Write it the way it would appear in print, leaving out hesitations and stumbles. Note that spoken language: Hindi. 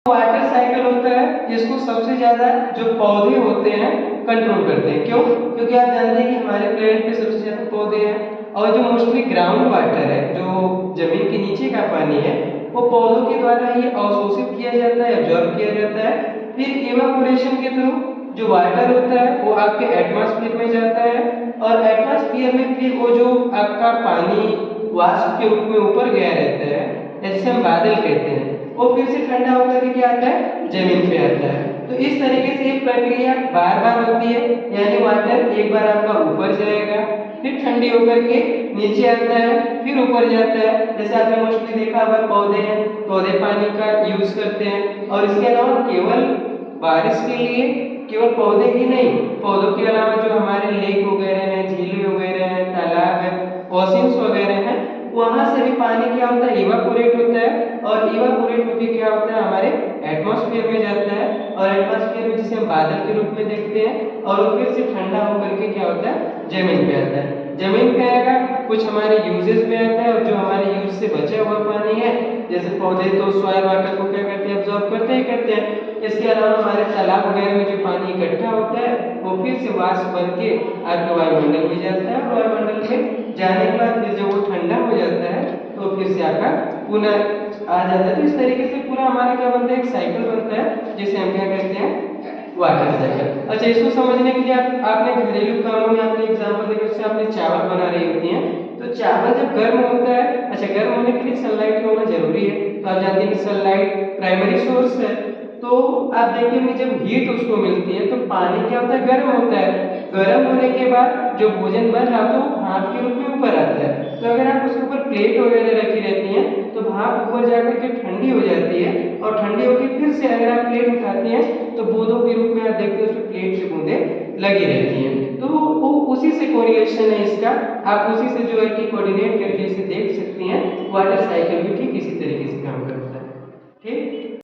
वाटर साइकिल होता है, इसको सबसे ज्यादा जो पौधे होते हैं कंट्रोल करते हैं। क्यों? क्योंकि आप जानते हैं कि हमारे प्लेनेट पे सबसे ज्यादा पौधे हैं, और जो मोस्टली ग्राउंड वाटर है, जो जमीन के नीचे का पानी है, वो पौधों के द्वारा ही अवशोषित किया जाता है, एब्जॉर्ब किया जाता है। फिर इवापोरेशन के थ्रू जो वाटर होता है वो आपके एटमॉस्फेयर में जाता है, और एटमॉस्फेयर में फिर वो जो आपका पानी वाष्प के रूप में ऊपर गया रहता है, जैसे हम बादल कहते हैं, वो फिर से ठंडा होकर के क्या आता है, जमीन पे आता है। तो इस तरीके से ये प्रक्रिया बार बार होती है, यानी वाटर एक बार आपका ऊपर जाएगा, फिर ठंडी होकर के नीचे आता है, फिर ऊपर जाता है। जैसे आपने मोस्टली देखा होगा पौधे हैं, पौधे पानी का यूज करते हैं, और इसके अलावा केवल बारिश के लिए केवल पौधे ही नहीं, पौधों के अलावा जो हमारे लेक वगैरह हैं, झीलें वगैरह हैं, तालाब है, ओशियंस वगैरह हैं, वहां से भी पानी क्या होता है, इवापोरेट होता है, और इवापोरेट होकर क्या होता है, हमारे एटमॉस्फेयर में जाता है, और एटमॉस्फेयर में जिसे हम बादल के रूप में देखते हैं, और फिर से ठंडा होकर के क्या होता है, जमीन पे आता है। जमीन पे आएगा, कुछ हमारे यूजेस में आता है, और जो हमारे यूज से बचा हुआ पानी है, जैसे पौधे तो सॉइल वाटर को क्या करते हैं, एब्जॉर्ब करते ही करते हैं। इसके अलावा हमारे तालाब वगैरह में जो पानी इकट्ठा होता है, वो फिर से वाष्प बन के आपके वायुमंडल में जाता है, और वायुमंडल में जाने के बाद फिर जब वो ठंडा हो जाता है तो फिर से आपका पुनः आ जाता है। तो इस तरीके से पूरा हमारा क्या बनता है, एक साइकिल बनता है, जिसे हम क्या कहते हैं, वाटर साइकिल। अच्छा, इसको समझने के लिए आपने घरेलू कामों में आपने एग्जांपल देखा, जैसे आपने चावल बना रही होती हैं, तो चावल जब गर्म होता है, अच्छा गर्म होने के लिए सनलाइट होना जरूरी है, तो आप जानते हैं कि सनलाइट प्राइमरी सोर्स है। तो आप देखते होंगे जब हीट उसको मिलती है तो पानी क्या होता है, गर्म होता है। गर्म होने के बाद जो भोजन बन रहा तो भाप के रूप में ऊपर आता है। तो अगर आप उसके ऊपर प्लेट वगैरह रखी रहती हैं तो भाप ऊपर जाकर के ठंडी हो जाती है, और ठंडी होकर फिर से अगर आप प्लेट उठाती हैं तो बूंदों के रूप में आप देखते हैं उसमें प्लेट से बूंदें लगी रहती हैं। तो वो उसी से कोरिलेशन है इसका, आप उसी से जो है कि कोऑर्डिनेट करके इसे देख सकती हैं। वाटर साइकिल भी ठीक इसी तरीके से काम करता है।